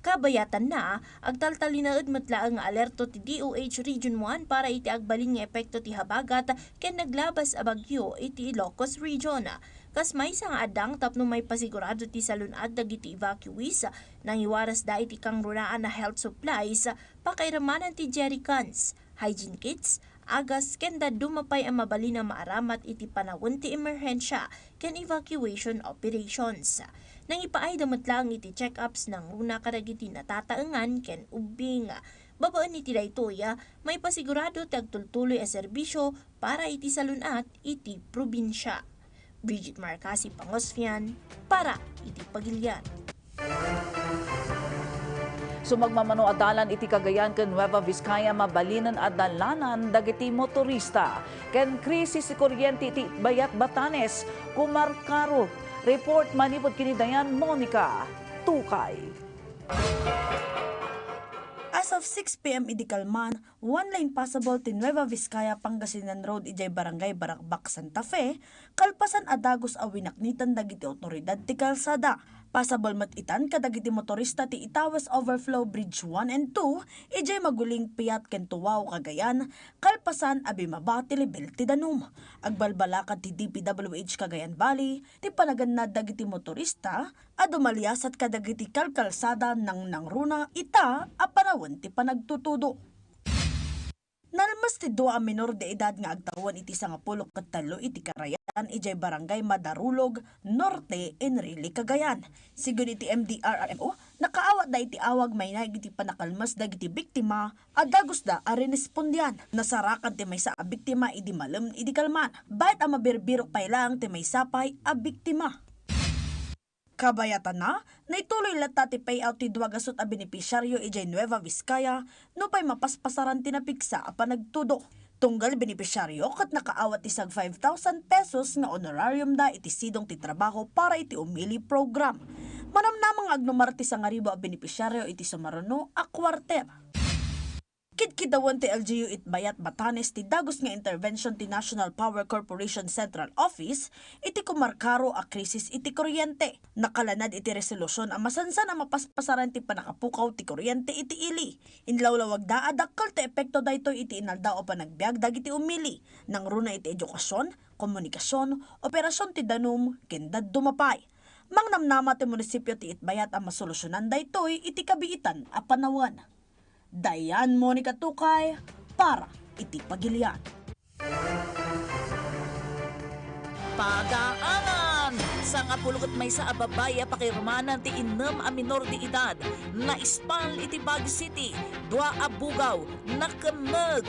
Kabayatan na, agtaltalinaed metla ang alerto ti DOH Region 1 para iti agbalin nga epekto ti habagat ken naglabas a bagyo iti Ilocos Region. Kas may isang adang tapno may pasigurado ti salunad dagiti evacuees nang iwaras da iti kangrunaan na health supplies, pakairamanan ti jerrycans, hygiene kits, agas ken dumapay ang mabalin na maaramat iti panahon ti emerhensya ken evacuation operations. Nang ipaay damat lang iti check-ups ng runa karagiti natataengan ken ubing. Babaan iti daytoya, may pasigurado ti agtultuloy a serbisyo para iti salunat iti probinsya. Bridget Marcasi Pangosfian para iti Pagilian. Sumagmamano adalan iti Cagayan ken Nueva Vizcaya mabalinan adalanan dagiti motorista ken krisis ti kuryente iti Bayat Batanes kumarkaro. Report manipod kini Dayan Monica Tukay. As of 6 p.m. idikalman, one lane passable ti Nueva Vizcaya Pangasinan Road ijay barangay Barakbak, Santa Fe, kalpasan adagos a winaknitan dagiti otoridad ti kalsada. Passable matitan kadagiti motorista ti Itawas Overflow Bridge 1 and 2 ijay maguling piyat ken Tuwao, Cagayan, kalpasan abimaba ti level ti danum. Agbalbalakad ti DPWH Cagayan Valley ti panagannad dagiti motorista a dumaliasat kadagiti kalkalsada ng nangruna ita a panawon ti panagtutudo. Nalmas ti dua a minor de edad nga agtawan iti 13 iti Karayan ijay barangay Madarulog Norte, Enrile, Cagayan. Sigun iti MDRRMO, nakaawat da iti awag may naig iti panakalmas dagiti biktima adagos da a respondian. Nasarakan ti may sa a biktima idi malem idi kalman. Bayat a mabirbirok pay lang ti may sapay a biktima. Kabayatan na, naituloy lata ti payout ti duwagasot a benepisyaryo ijay Nueva Vizcaya no pay mapaspasaran tinapigsa a panagtudo. Tunggal benepisyaryo kat nakaawat isag 5,000 pesos nga honorarium da iti sidong ti trabaho para iti umili program. Manamnamang agnumarti sa ngaribo a benepisyaryo iti sumaruno a kwarter. Kidkidawan ti LGU Itbayat Batanes ti dagos nga intervention ti National Power Corporation Central Office iti kumarkaro a krisis iti kuryente. Nakalanad iti resolusyon a masansan a mapaspasaran ti panakapukaw ti kuryente iti ili. Inlawlawag da adakkel ti epekto daytoy iti inaldaw o panagbiag dagiti umili nang runa iti edukasyon, komunikasyon, operasyon ti danum kendad dumapay. Mangnamnama ti munisipyo ti Itbayat a masolusyonan daytoy iti kabiitan a panawan. Dayan Monica Tukay para iti Pagilian. Padaanan sa ngapulugot may sa ababaya pakirmanan ti inem a minor di edad na ispal iti Baguio City, dua a bugaw nakemeg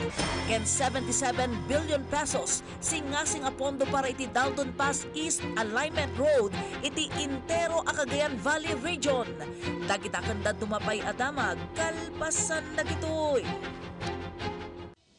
ken 77 billion pesos singasing a pondo para iti Dalton Pass East Alignment Road iti Intero a Cagayan Valley Region. Dagita kanda dumapay adamag kalpasan na gitoy.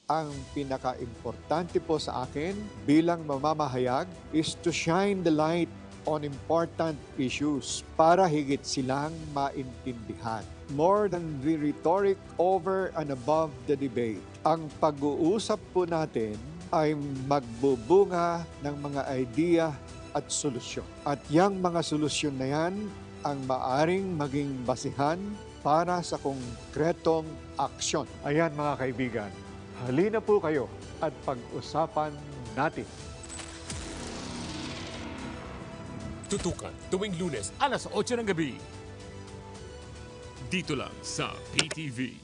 Ang pinaka-importante po sa akin bilang mamamahayag is to shine the light on important issues para higit silang maintindihan. More than the rhetoric over and above the debate, ang pag-uusap po natin ay magbubunga ng mga idea at solusyon. At yung mga solusyon na yan ang maaring maging basihan para sa konkretong aksyon. Ayan mga kaibigan, halina po kayo at pag-usapan natin. Tutukan tuwing Lunes alas 8 ng gabi. Dito lang sa PTV.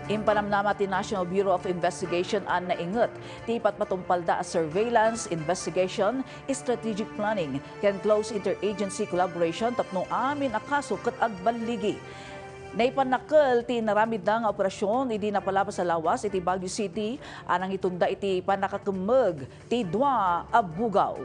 Impanamnama ti National Bureau of Investigation an nainget ti patpatumpalda a surveillance, investigation, strategic planning ken close interagency collaboration tapno amin a kaso ket agbaligi. Naipanakkel ti naramid na nga operasyon idi napalabas sa lawas iti Baguio City anang itunda iti panakakemeg ti dua a bugaw.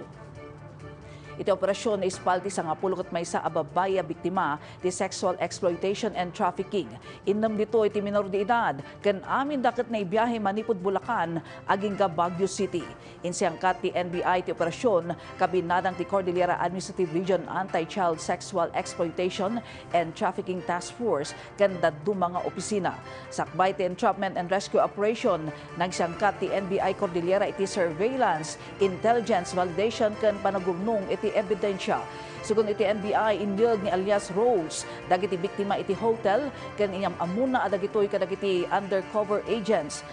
Iti operasyon na ispalti sa ngapulukat may sa ababaya biktima ti sexual exploitation and trafficking. Innam dito iti minor de edad ken amin daket na ibiyahe manipod Bulacan aging ka Baguio City. Insiangkat ti NBI ti operasyon kabinadang ti Cordillera Administrative Region Anti-Child Sexual Exploitation and Trafficking Task Force ken daddu mga opisina. Sakbay ti Entrapment and Rescue Operation nagsangkat ti NBI Cordillera iti surveillance, intelligence, validation ken panagumnong iti ebidensya. Sugon iti NBI inyeg ni alias Rose dagiti biktima iti hotel ken inyam amuna adagitoy kadagiti undercover agents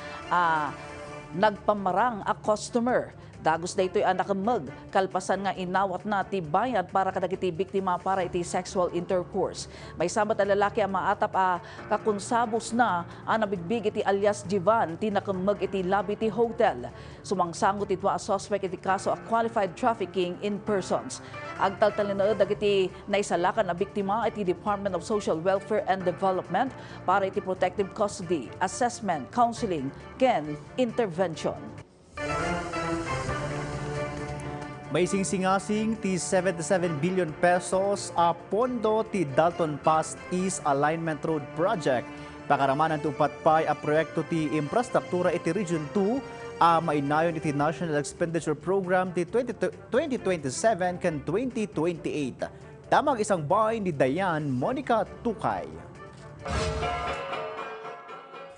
nagpamarang a customer. Dagos daytoy ang nakemeg kalpasan nga inawat na ti bayad para kadagiti biktima para iti sexual intercourse. May sambat a lalaki ang maatap a kakunsabos na ang nabigbig iti alias Jivan ti nakemeg iti lobby ti hotel. Sumangsangot iti a suspect iti kaso a qualified trafficking in persons. Agtaltalinaed dagiti naisalakan a biktima iti Department of Social Welfare and Development para iti protective custody, assessment, counseling, ken intervention. May singsingasing ti 77 billion pesos a pondo ti Dalton Pass East Alignment Road Project. Pakaramanan ti upatpay a proyekto ti infrastruktura iti Region 2 a mainayon iti National Expenditure Program ti 2027 ken 2028. Damag isang bay ni Dayan Monica Tukay.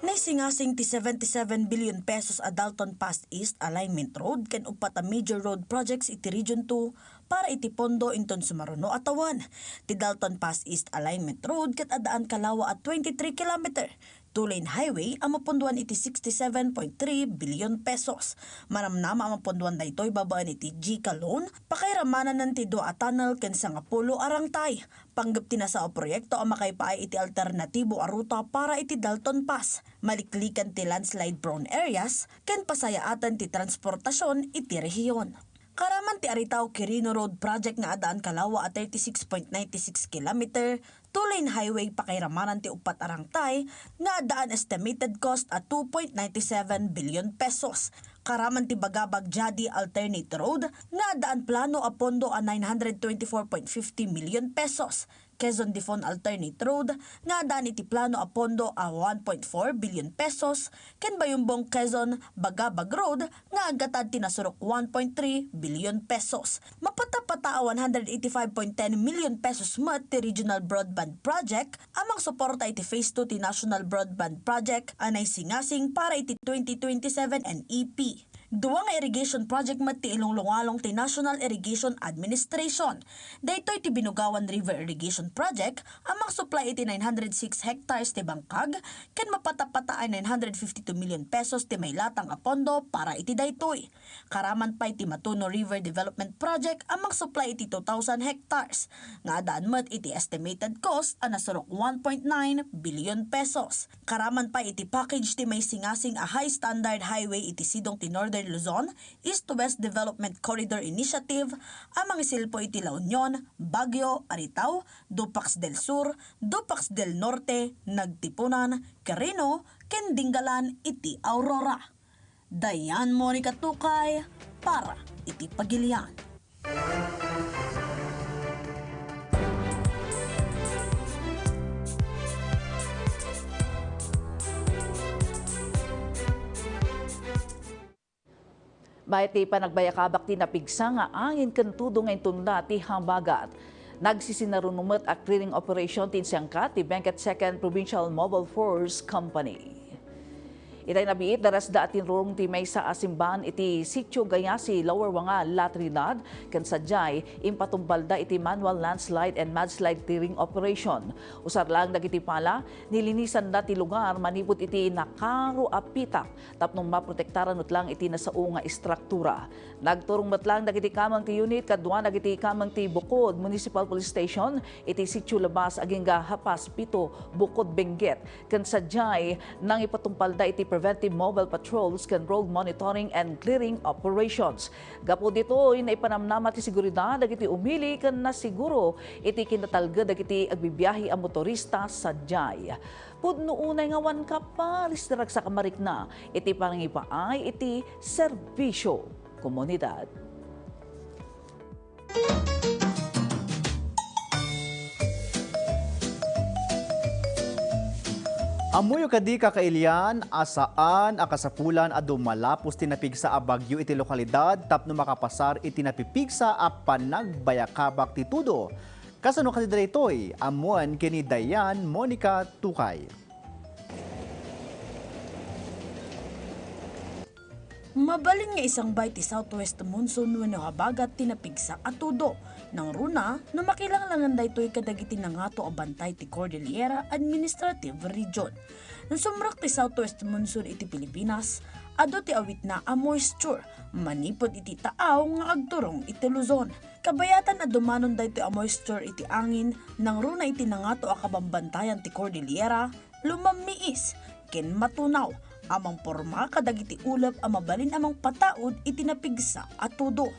Naisingasing ti 77 billion pesos a Dalton Pass East Alignment Road ken upat a major road projects iti Region 2 para iti pondo inton sumaruno atawan. Ti Dalton Pass East Alignment Road ket adaan kalawa at 23 km. Two-lane highway ang mapunduan iti 67.3 billion pesos. Manamnama ang mapunduan daytoy babaan iti GCA loan, pakairamanan ng ti Dua Tunnel ken Sangapulo Arangtay. Panggap tinasa o proyekto ang makaipaay iti alternatibo a ruta para iti Dalton Pass. Maliklikan ti landslide prone areas ken pasayaatan ti transportasyon iti rehiyon. Karaman ti Aritao Quirino Road Project nga adaan kalawa at 36.96 km, two-lane highway pakairamanan ti upat Arangtay nga adaan estimated cost at 2.97 billion pesos. Karaman ti Bagabag Jadi Alternate Road nga adaan plano a pondo a 924.50 million pesos. Quezon Difon Alternate Road nga daan iti plano a pondo a 1.4 billion pesos ken Bayumbong Quezon Bagabag Road nga aggatad tinasurok 1.3 billion pesos. Mapatapata a 185.10 million pesos met ti Regional Broadband Project amang suporta iti Phase 2 ti National Broadband Project anay singasing para iti 2027 NEP. Duwa nga irrigation project met ti ilunglungalong ti National Irrigation Administration. Daytoy ti Binugawan River Irrigation Project amang supply iti 906 hectares ti bangkag ken mapatapata ay 952 million pesos ti may latang a pondo para iti daytoy. Karaman pa iti Matuno River Development Project amang supply iti 2,000 hectares. Nga daan met iti estimated cost a nasurok 1.9 billion pesos. Karaman pa iti package ti may singasing a high standard highway iti sidong ti Northern Luzon, East to West Development Corridor Initiative, amang isilpo iti La Union, Baguio, Aritaw, Dupax del Sur, Dupax del Norte, Nagtipunan, Quirino, ken Dingalan iti Aurora. Dayan Monica Tukay para iti Pagilian. Bayat ti panagbayakabak ti napigsa nga angin kantudo ngayon tunda ti Habagat. Nagsisinarunumet at clearing operation ti Siangkat ti Benguet 2nd Provincial Mobile Force Company. Itay nabiit daras da atin rurong ti may sa asimban iti Sitio Gayasi, Lower Wanga, La Trinidad, kan sadyay impatumpalda iti manual landslide and mudslide clearing operation. Usar lang dagiti pala, nilinisan da ti lugar manipot iti nakaro apitak tapnong maprotektaran lang iti nasao nga istruktura. Nagturong matlang dagiti kamang ti unit kadwa dagiti kamang ti Bukod Municipal Police Station iti Sitio Labas aging Hapas Pito Bukod Benguet, kan sadyay nang ipatumpalda iti preventive mobile patrols can road monitoring and clearing operations. Gapo dito na ipanamnama ti seguridad dagiti umili kan nasiguro iti kinatalga dagiti agbibiyahe ang motorista sadyay. Pudno unay nga wan kaparis dirag sa kamarikna iti pangipaay iti serbisyo komunidad. Amuyo kadi kakailian, asaan akasapulan adu malapos tinapig sa Bagyo iti lokalidad tapno makapasar iti napipigsa a panagbayakabak ti tudo. Kasano kasi diretoy, amuan kini Dayan Monica Tukay. Mabalin nga isang bay ti Southwest Monsoon wenno habagat tinapigsa at tudo. Nang runa, na makilanglangan daytoy kadagiti nangato a bantay ti Cordillera Administrative Region. Nang sumrak ti Southwest Monsoon iti Pilipinas, ado ti awit na a moisture, manipod iti taaw nga agturong iti Luzon. Kabayatan a dumanon daytoy a moisture iti angin, nang runa iti nangato a kabambantayan ti Cordillera, lumamiis, ken matunaw, amang porma kadagiti ulap a mabalin amang pataod iti napigsa at tudo.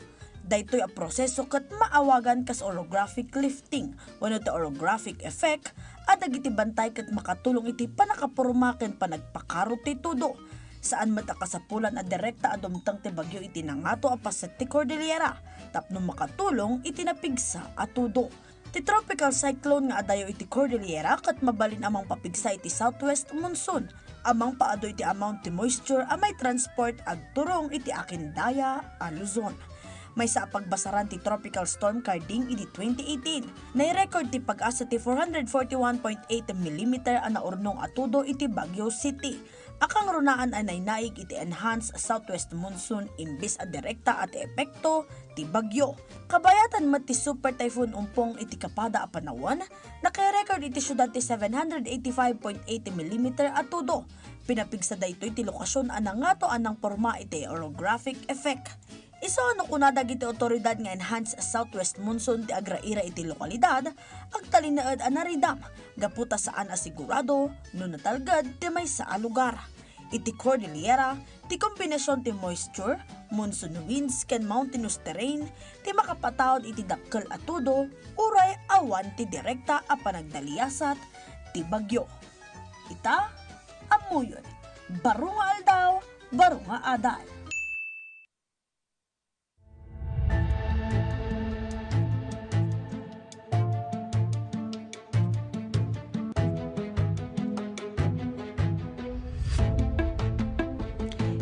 Daytoy a proseso ket maawagan kas orographic lifting wenno ti orographic effect at dagiti bantay ket makatulong iti panakaporma ken panagpakarot ti tudo. Saan met akasapulan a direkta a dumteng ti bagyo iti nangato a paset ti Cordillera tapno makatulong iti napigsa at tudo. Ti tropical cyclone nga adayo iti Cordillera ket mabalin amang papigsa iti Southwest Monsoon. Amang paado iti amount ti moisture a may transport agturong iti Akindaya a Luzon. May sa pagbasaran ti Tropical Storm Carding iti 2018. Nai-record ti pag-asa ti 441.8 mm ang naurnong atudo iti Baguio City. Akang runaan ay naig iti enhanced southwest monsoon imbis a direkta at epekto ti bagyo. Kabayatan mat ti super typhoon umpong iti kapada a panawan, naka-record iti syudad ti 785.8 mm atudo. Pinapigsa daytoy ti lokasyon anang ngato anang porma iti orographic effect. Iso ano kunadag iti otoridad nga enhanced southwest monsoon ti agraira iti lokalidad, agtalinaed anaridam, gaputa saan asigurado, no natalgad ti may sa lugar. Iti Cordillera, ti kombinasyon ti moisture, monsoon winds ken mountainous terrain, ti makapataod iti dakkel atudo, uray awan ti direkta a panagdaliyasat ti bagyo. Ita, amuyon, baro nga aldaw, baro nga adal.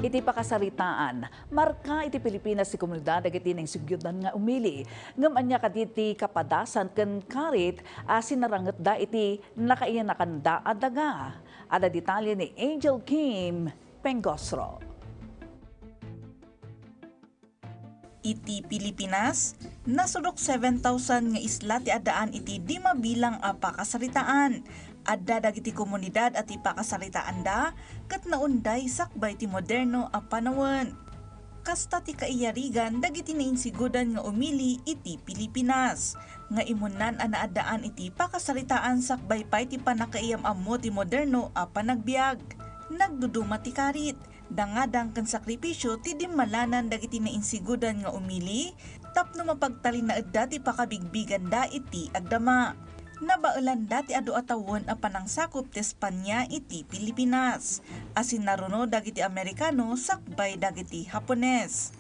iti pakasaritaan, marka iti Pilipinas si komunidad dagiti ning sugyudan nga umili. Ngem anya kaditi kapadasan ken karit sinaranget da iti nakaiyan da adaga. Ada detalye ni Angel Kim Pengosro. Iti Pilipinas, nasudok 7,000 nga isla ti adaan iti di mabilang a pakasaritaan. Adda dagiti komunidad at ipakasaritaan da, kat naunday sakbay ti moderno a panawon. Kasta ti kaiyarigan dagiti nainsigudan nga umili iti Pilipinas. Nga imunan a naadaan iti pakasaritaan sakbay pay ti panakaiyam ammo ti moderno a panagbiag. Nagduduma ti karit, dangadang kan sakripisyo ti dimalanan dagiti nainsigudan nga umili, tapno mapagtalin na edda ti pakabigbigan da iti agdama. Nabaulan dati adu atawon a panangsakop ti Espanya iti Pilipinas. Asin naruno dagiti Amerikano sakbay dagiti Hapones.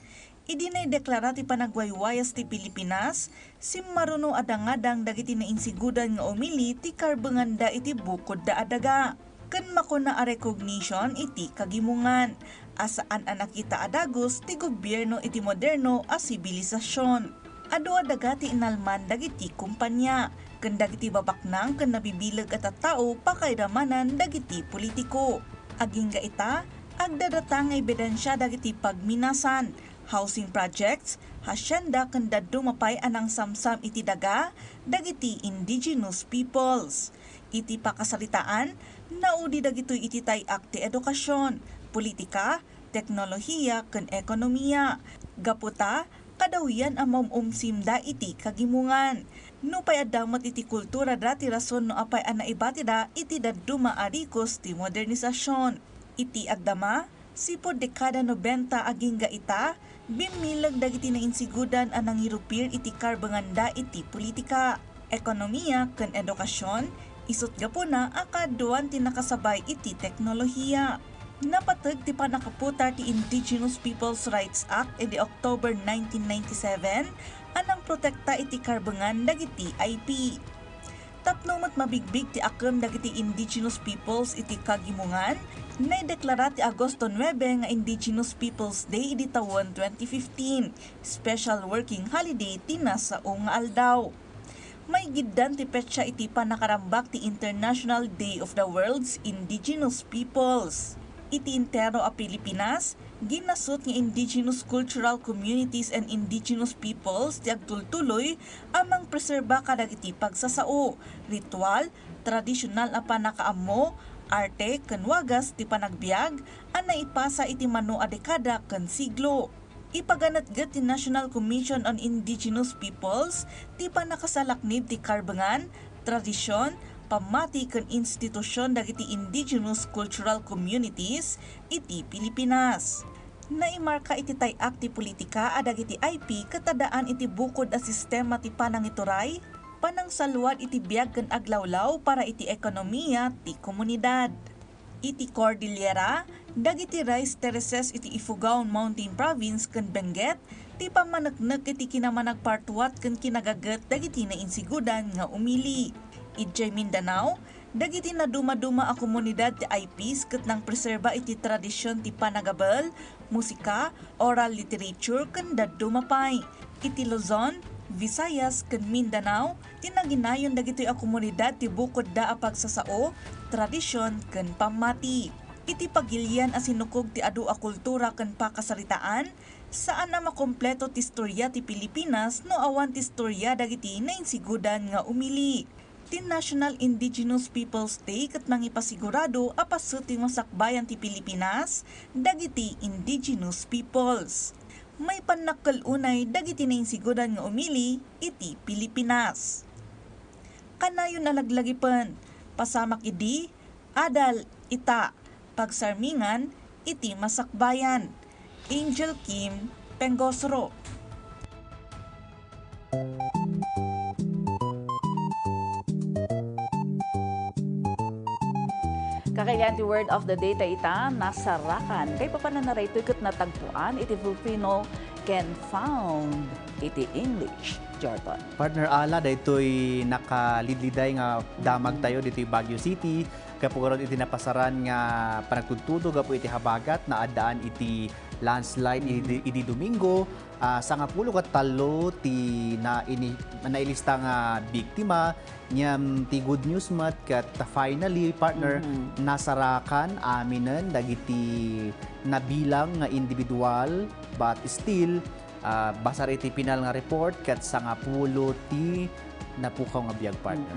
Idinay deklara ti panagwaywayas ti Pilipinas, simmaruno adangadang dagiti nainsigudan nga umili ti karbengan da iti bukod da adaga. Ken makuna a recognition iti kagimungan, asaan a nakita adagos ti gobyerno iti moderno a sibilisasyon. Adu adaga ti inalman dagiti kumpanya, ken dagiti babaknang ken nabibilag at tao pakaidamanan dagiti politiko. Aging ita, agdadata nga ebidensya dagiti pagminasan, housing projects, hasyenda ken daddo mapay anang samsam iti daga, dagiti indigenous peoples. Iti pakasaritaan, naudi dagitoy iti tay-ak ti edukasyon, politika, teknolohiya ken ekonomiya. Gaputa, kadawian ang mamumsimda iti kagimungan. No pay adamot iti kultura dati rason no apay anaibatida iti daddo maarikos ti modernisasyon. Iti agdama, sipod dekada 90 aging ita, bimilag dagiti nainsigudan anang hirupir iti karbenganda iti politika, ekonomiya ken edukasyon, isut gapuna akaduan ti nakasabay iti teknolohiya. Napatag ti panakaputar ti Indigenous Peoples' Rights Act edi October 1997 anang protekta iti karbengan dagiti IP. Tapno mat mabigbig ti akem dagiti Indigenous Peoples iti kagimungan, naideklara ti Agosto 9 nga Indigenous Peoples Day edi tawon 2015, special working holiday ti nasao nga aldaw. May giddan ti petsa iti panakarambak ti International Day of the World's Indigenous Peoples. Iti intero a Pilipinas, ginasot nga indigenous cultural communities and indigenous peoples ti agtultuloy amang preserba kadagiti pagsasao, ritual, tradisyonal a panakaammo, arte ken wagas ti panagbiag a naipasa iti mano a dekada ken siglo. Ipaganatget ti National Commission on Indigenous Peoples ti panakasalaknib ti karbengan, tradisyon, pamati ken institusyon dagiti indigenous cultural communities iti Pilipinas. Naimarka iti tay-ak ti politika adagiti IP katadaan iti bukod a sistema ti panangituray, panangsalwad iti biag ken aglawlaw para iti ekonomiya ti komunidad. Iti Cordillera, dagiti rice terraces iti Ifugao Mountain Province ken Benguet, ti pamanagnek iti kinamanagpartuat ken kinagaget dagiti nainsigudan nga umili. Ijay Mindanao, dagiti na duma-duma a komunidad ti IPs ket nang preserba iti tradisyon ti panagabel, musika, oral literature ken daddo mapay. Iti Luzon, Visayas ken Mindanao, tinaginayon dagitoy a komunidad ti bukod da a pagsasao, tradisyon ken pamati. Iti pagilyan a sinukog ti adu a kultura ken pakasaritaan, saan na makompleto ti istorya ti Pilipinas no awan ti istorya dagiti nainsigudan nga umili. Ti National Indigenous Peoples Day ket mangipasigurado a pasuti masakbayan ti Pilipinas dagiti indigenous peoples. May panakkalunay dagiti nainsigudan nga umili iti Pilipinas. Kanayon nalaglagipon, pasamak idi, adal ita, pagsarmingan iti masakbayan. Angel Kim Pengosro. Kakayan ti word of the day ta ita nasarakan. Kay papananaray ito ikot natagpuan iti Filipino can found iti English. Jordan. Partner Ala, daytoy nakalidliday nga damag tayo dito Baguio City. Kapugaron iti napasaran nga panagtudtudo gapo iti habagat na adaan iti landslide iti Domingo. Sa nga pulo katalo ti nailista nga biktima nyam ti good news mat kat finally partner nasarakan aminen dagiti nabilang nga individual but still basar iti pinal nga report kat sa nga pulo ti napukaw nga biyag partner.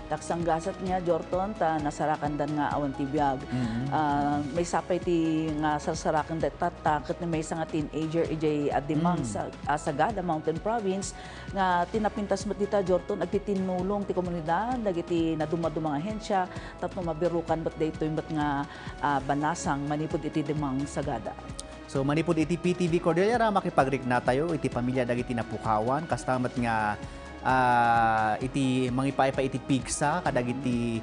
Taksang gasat niya, Jordan, ta nasarakan dan nga awan ti biyag. May sapay ti nga sasarakan da tatakot na may isang teenager ijay adimang sa Sagada Mountain Province nga tinapintas mo dita, Jordan, agtitinulong ti komunidad, dagiti na dumadumang ahensya, tapno mabirukan bat daytoy bat nga banasang manipod iti dimang Sagada. So manipod iti PTV Cordillera makipagrikna tayo iti pamilya dagiti napukawan kastamat nga iti mangipay pa iti pigsa kadagiti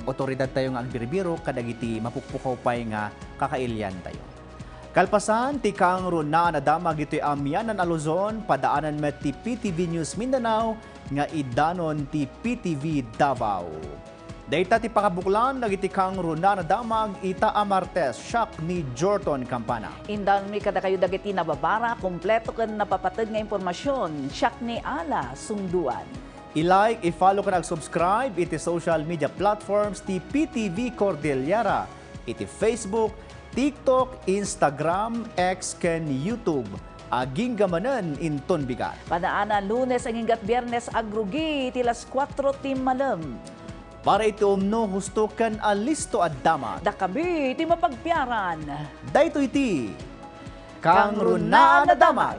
otoridad tayo nga agbiribiro kadagiti mapukpukaw pay nga kakailyan tayo. Kalpasan ti kang runa nadamag iti amyanan a Luzon padaanan met ti PTV News Mindanao nga idanon ti PTV Davao. Dayta ti pakabuklan dagiti kang runa nadamag ita a Martes siak ni Jordan Campana. Indan mi kada kayo dagiti nababara kompleto ken napapatid nga impormasyon siak ni Ala Sungduan. I-like, i-follow ka nag-subscribe iti social media platforms ti PTV Cordillera iti Facebook, TikTok, Instagram, X ken YouTube. Aging gamanan inton bigat. Padaana Lunes ang hinggat Biyernes agrugi tilas 4 ti malam. Para iti umno husto kan alisto at dama. Dakabi iti mapagpiaran. Dayto iti kang runa na damag.